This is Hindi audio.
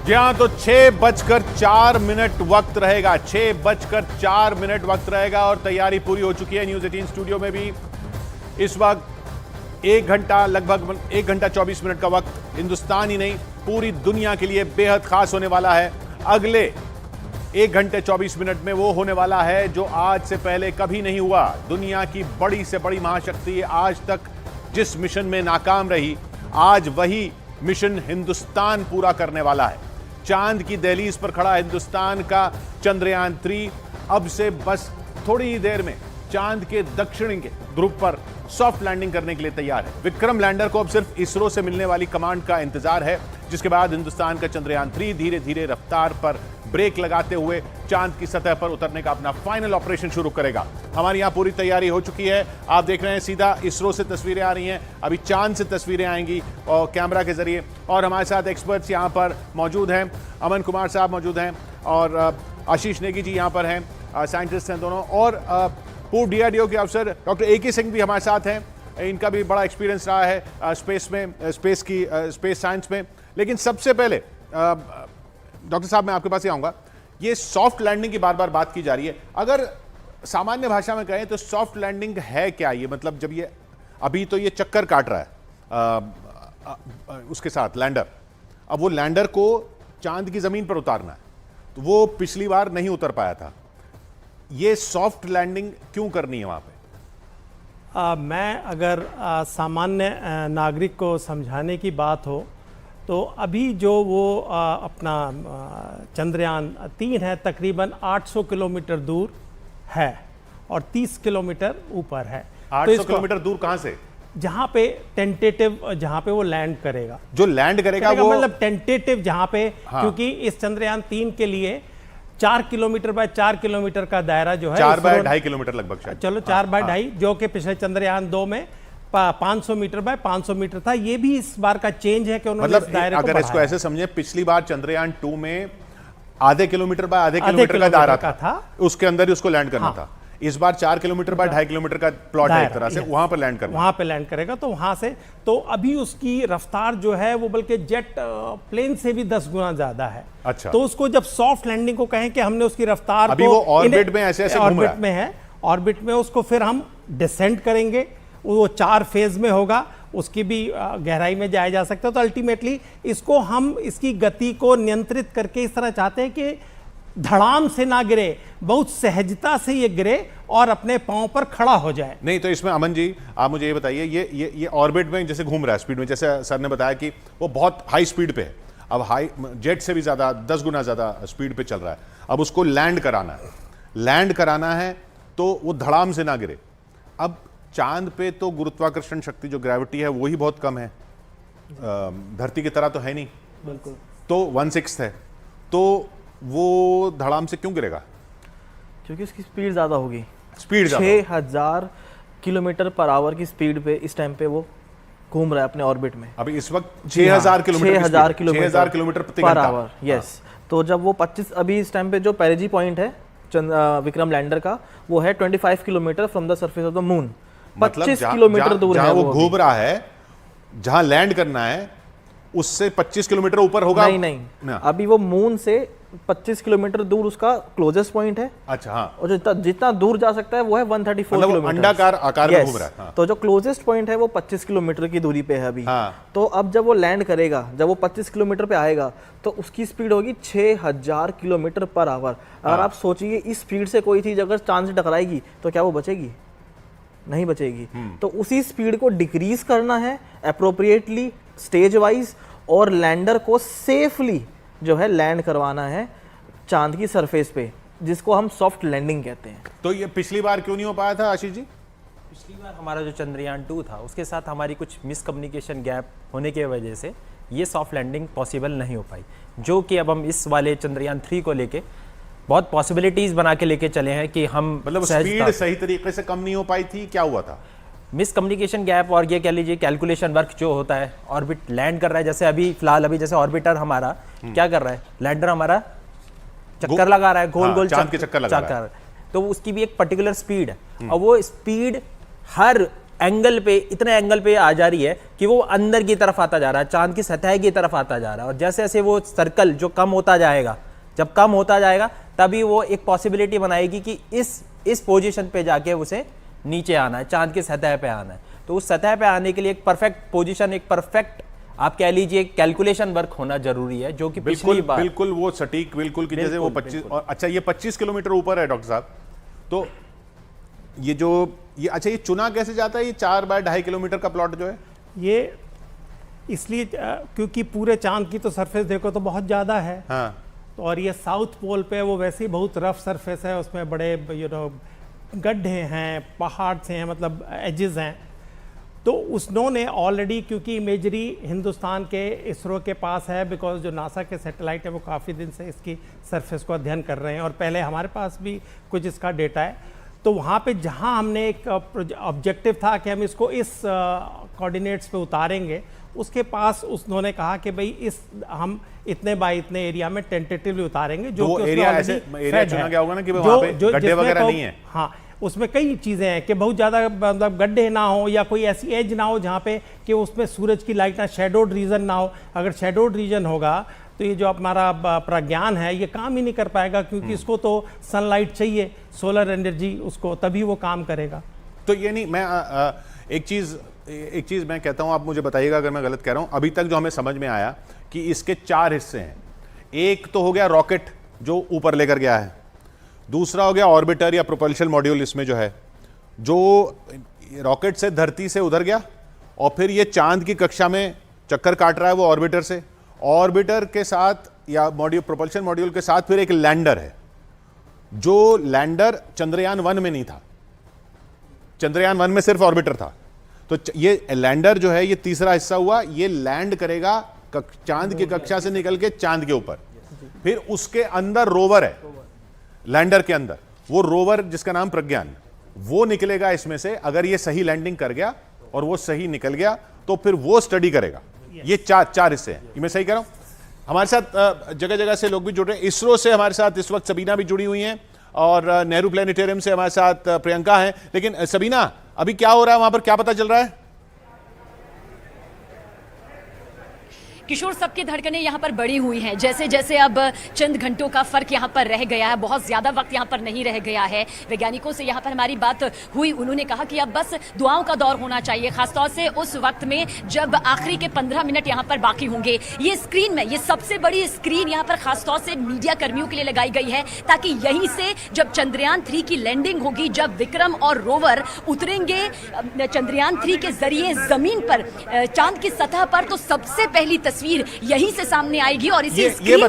जी हाँ, तो 6:04 वक्त रहेगा, 6:04 वक्त रहेगा और तैयारी पूरी हो चुकी है। न्यूज़ 18 स्टूडियो में भी इस वक्त 1 घंटा, लगभग 1 घंटा 24 मिनट का वक्त हिंदुस्तान ही नहीं पूरी दुनिया के लिए बेहद खास होने वाला है। अगले 1 घंटे 24 मिनट में वो होने वाला है जो आज से पहले कभी नहीं हुआ। दुनिया की बड़ी से बड़ी महाशक्ति आज तक जिस मिशन में नाकाम रही, आज वही मिशन हिंदुस्तान पूरा करने वाला है। चांद की दहलीज पर खड़ा हिंदुस्तान का चंद्रयान 3 अब से बस थोड़ी ही देर में चांद के दक्षिणी के ध्रुव पर सॉफ्ट लैंडिंग करने के लिए तैयार है। विक्रम लैंडर को अब सिर्फ इसरो से मिलने वाली कमांड का इंतजार है, जिसके बाद हिंदुस्तान का चंद्रयान 3 धीरे धीरे रफ्तार पर ब्रेक लगाते हुए चांद की सतह पर उतरने का अपना फाइनल ऑपरेशन शुरू करेगा। हमारी यहां पूरी तैयारी हो चुकी है। आप देख रहे हैं सीधा इसरो से तस्वीरें आ रही हैं, अभी चांद से तस्वीरें आएंगी और कैमरा के जरिए। और हमारे साथ एक्सपर्ट्स यहां पर मौजूद हैं, अमन कुमार साहब मौजूद हैं और आशीष नेगी जी यहां पर हैं, साइंटिस्ट हैं दोनों, और पूर्व DRDO के अफसर डॉक्टर AK सिंह भी हमारे साथ हैं। इनका भी बड़ा एक्सपीरियंस रहा है स्पेस में, स्पेस साइंस में। लेकिन सबसे पहले डॉक्टर साहब मैं आपके पास ही आऊंगा। ये सॉफ्ट लैंडिंग की बार बार बात की जा रही है, अगर सामान्य भाषा में कहें तो सॉफ्ट लैंडिंग है क्या? ये मतलब जब ये अभी तो ये चक्कर काट रहा है उसके साथ लैंडर, अब वो लैंडर को चांद की जमीन पर उतारना है, तो वो पिछली बार नहीं उतर पाया था। ये सॉफ्ट लैंडिंग क्यों करनी है वहां पे? मैं अगर सामान्य नागरिक को समझाने की बात हो तो अभी जो वो अपना चंद्रयान 3 है, तकरीबन 800 किलोमीटर दूर है और 30 किलोमीटर ऊपर है। 800 किलोमीटर दूर कहां से? जहां पे टेंटेटिव, जहां पे वो लैंड करेगा, जो लैंड करेगा वो मतलब टेंटेटिव जहां पे, हाँ। क्योंकि इस चंद्रयान 3 के लिए 4 किलोमीटर बाय 4 किलोमीटर का दायरा जो है, 4 बाय 2.5 किलोमीटर लगभग, शायद चलो 4 बाय 2.5, जो कि पिछले चंद्रयान 2 में 500 मीटर बाय 500 मीटर था। ये भी इस बार का चेंज है कि उन्होंने मतलब इस दायरे अगर इसको ऐसे समझे, पिछली बार चंद्रयान 2 में आधे किलोमीटर बाय आधे किलोमीटर का दायरा था, उसके अंदर ही उसको लैंड करना था। इस बार 4 किलोमीटर बाय 2.5 किलोमीटर का प्लॉट है एक तरह से, वहां पर लैंड करना, वहां पे लैंड करेगा। तो वहां से तो अभी उसकी रफ्तार जो है वो बल्कि जेट प्लेन से भी 10 गुना ज्यादा है। अच्छा, तो उसको जब सॉफ्ट लैंडिंग को कहें कि हमने उसकी रफ्तार अभी वो ऑर्बिट में ऐसे घूम रहा है, ऑर्बिट में है, ऑर्बिट में उसको फिर हम डिसेंड करेंगे, वो 4 फेज में होगा, उसकी भी गहराई में जाया जा सकता है। तो अल्टीमेटली इसको हम इसकी गति को नियंत्रित करके इस तरह चाहते हैं कि धड़ाम से ना गिरे, बहुत सहजता से ये गिरे और अपने पांव पर खड़ा हो जाए। नहीं तो इसमें अमन जी आप मुझे ये बताइए, ये ऑर्बिट में जैसे घूम रहा है स्पीड में, जैसे सर ने बताया कि वो बहुत हाई स्पीड पे है, अब हाई जेट से भी ज्यादा 10 गुना ज्यादा स्पीड पे चल रहा है। अब उसको लैंड कराना है तो वो धड़ाम से ना गिरे। अब चांद पे तो गुरुत्वाकर्षण शक्ति जो ग्रेविटी है वो ही बहुत कम है, धरती की तरह तो है नहीं, बिल्कुल, तो 1/6 है, तो वो धड़ाम से क्यों गिरेगा? क्योंकि उसकी स्पीड ज्यादा होगी, स्पीड 6000 किलोमीटर पर आवर की स्पीड पे इस टाइम पे वो घूम रहा है अपने ऑर्बिट में। अभी इस वक्त 6000 किलोमीटर पर आवर, यस। तो जब वो 25, अभी इस टाइम पे जो पेरिजी पॉइंट है विक्रम लैंडर का, वो है 25 kilometre from the surface of the moon, 25 kilometre दूर है वो घूम रहा है, जहां लैंड करना है उससे 25 किलोमीटर ऊपर होगा। नहीं, अभी वो मून से 25 किलोमीटर दूर उसका क्लोजेस्ट पॉइंट है। अच्छा, हाँ। और जितना दूर जा सकता है वो है 134 किलोमीटर, अंडाकार आकार में घूम रहा है। हाँ। तो जो क्लोजेस्ट पॉइंट है वो 25 किलोमीटर की दूरी पे है अभी। हाँ। तो अब जब वो लैंड करेगा, जब वो 25 किलोमीटर पे आएगा तो उसकी स्पीड होगी 6000 किलोमीटर पर आवर। अगर आप सोचिए इस स्पीड से कोई चीज अगर चांद से टकराएगी तो क्या वो बचेगी? नहीं बचेगी। तो उसी स्पीड को डिक्रीज करना है एप्रोप्रिएटली, स्टेज वाइज, और लैंडर को सेफली जो है लैंड करवाना है चांद की सरफेस पे, जिसको हम सॉफ्ट लैंडिंग कहते हैं। तो ये पिछली बार क्यों नहीं हो पाया था आशीष जी? पिछली बार हमारा जो चंद्रयान 2 था उसके साथ हमारी कुछ मिसकम्युनिकेशन गैप होने की वजह से ये सॉफ्ट लैंडिंग पॉसिबल नहीं हो पाई, जो कि अब हम इस वाले चंद्रयान 3 को लेके बहुत पॉसिबिलिटीज बना के लेके चले हैं कि हम, मतलब स्पीड सही तरीके से कम नहीं हो पाई थी, क्या हुआ था? मिसकम्युनिकेशन गैप, और ये कह लीजिए कैलकुलेशन वर्क जो होता है, ऑर्बिट लैंड कर रहा है, जैसे अभी फिलहाल अभी जैसे ऑर्बिटर हमारा क्या कर रहा है, लैंडर हमारा चक्कर लगा रहा है, गोल गोल चांद के चक्कर लगा रहा है, तो उसकी भी एक पर्टिकुलर स्पीड है और वो स्पीड हर एंगल पे, इतने एंगल पे आ जा रही है कि वो अंदर की तरफ आता जा रहा है, चांद की सतह की तरफ आता जा रहा है। और जैसे जैसे वो सर्कल जो कम होता जाएगा, जब कम होता जाएगा तभी वो एक पॉसिबिलिटी बनाएगी कि इस पोजीशन पे जाके उसे नीचे आना है, चांद की सतह पे आना है। तो उस सतह पे आने के लिए एक परफेक्ट पोजीशन, एक परफेक्ट आप कह लीजिए कैलकुलेशन वर्क होना जरूरी है, जो कि पिछली बार बिल्कुल वो सटीक, बिल्कुल कि जैसे वो 25 और अच्छा ये 25 किलोमीटर ऊपर है डॉक्टर साहब। तो ये अच्छा ये चुना कैसे जाता है, ये 4 बाय 2.5 किलोमीटर का प्लॉट जो है? ये इसलिए क्योंकि पूरे चांद की तो सरफेस देखो तो बहुत ज़्यादा है। हाँ। तो और ये साउथ पोल पे वो वैसे ही बहुत रफ सरफेस है, उसमें बड़े गड्ढे हैं, पहाड़ से हैं, मतलब एजेस हैं। तो उन्होंने ऑलरेडी, क्योंकि इमेजरी हिंदुस्तान के इसरो के पास है, बिकॉज जो नासा के सैटेलाइट है वो काफ़ी दिन से इसकी सरफेस को अध्ययन कर रहे हैं, और पहले हमारे पास भी कुछ इसका डेटा है। तो वहाँ पे जहाँ हमने एक ऑब्जेक्टिव था कि हम इसको इस कोऑर्डिनेट्स पे उतारेंगे, उसके पास उन्होंने कहा कि भाई हम इतने बाय इतने एरिया में टेंटेटिवली उतारेंगे, जो वो कि एरिया ऐसे एरिया चुना गया होगा ना कि वहाँ पे गड्ढे वगैरह नहीं है। हाँ, उसमें कई चीज़ें हैं कि बहुत ज़्यादा मतलब गड्ढे ना हो, या कोई ऐसी एज ना हो जहाँ पे कि उसमें सूरज की लाइट ना, शेडोड रीजन ना हो। अगर शेडोड रीजन होगा तो ये जो हमारा प्रज्ञान है ये काम ही नहीं कर पाएगा, क्योंकि इसको तो सनलाइट चाहिए, सोलर एनर्जी उसको, तभी वो काम करेगा। तो ये नहीं, मैं एक चीज़ मैं कहता हूँ, आप मुझे बताइएगा अगर मैं गलत कह रहा हूँ। अभी तक जो हमें समझ में आया कि इसके 4 हिस्से हैं। एक तो हो गया रॉकेट जो ऊपर लेकर गया है, दूसरा हो गया ऑर्बिटर या प्रोपल्शन मॉड्यूल, इसमें जो है जो रॉकेट से धरती से उधर गया और फिर ये चांद की कक्षा में चक्कर काट रहा है वो ऑर्बिटर से। ऑर्बिटर के साथ या मॉड्यूल, प्रोपल्शन मॉड्यूल के साथ फिर एक लैंडर है, जो लैंडर चंद्रयान 1 में नहीं था। चंद्रयान 1 में सिर्फ ऑर्बिटर था। तो ये लैंडर जो है ये तीसरा हिस्सा हुआ, ये लैंड करेगा चांद की कक्षा से निकल के चांद के ऊपर। फिर उसके अंदर रोवर है, लैंडर के अंदर वो रोवर जिसका नाम प्रज्ञान, वो निकलेगा इसमें से। अगर ये सही लैंडिंग कर गया और वो सही निकल गया तो फिर वो स्टडी करेगा। ये चार हिस्से हैं, ये मैं सही कह रहा हूं? हमारे साथ जगह जगह से लोग भी जुड़ रहे हैं। इसरो से हमारे साथ इस वक्त सबीना भी जुड़ी हुई हैं, और नेहरू प्लेनेटेरियम से हमारे साथ प्रियंका हैं। लेकिन सबीना, अभी क्या हो रहा है वहां पर, क्या पता चल रहा है? किशोर, सबकी धड़कनें यहाँ पर बढ़ी हुई हैं। जैसे जैसे अब चंद घंटों का फर्क यहाँ पर रह गया है, बहुत ज्यादा वक्त यहाँ पर नहीं रह गया है। वैज्ञानिकों से यहाँ पर हमारी बात हुई, उन्होंने कहा कि अब बस दुआओं का दौर होना चाहिए, खासतौर से उस वक्त में जब आखिरी के 15 मिनट यहाँ पर बाकी होंगे। ये स्क्रीन में, ये सबसे बड़ी स्क्रीन यहाँ पर खासतौर से मीडिया कर्मियों के लिए लगाई गई है, ताकि यहीं से जब चंद्रयान 3 की लैंडिंग होगी, जब विक्रम और रोवर उतरेंगे चंद्रयान 3 के जरिए जमीन पर, चांद की सतह पर, तो सबसे पहली तस्वीर यहीं से सामने आएगी। और इसी स्क्रीन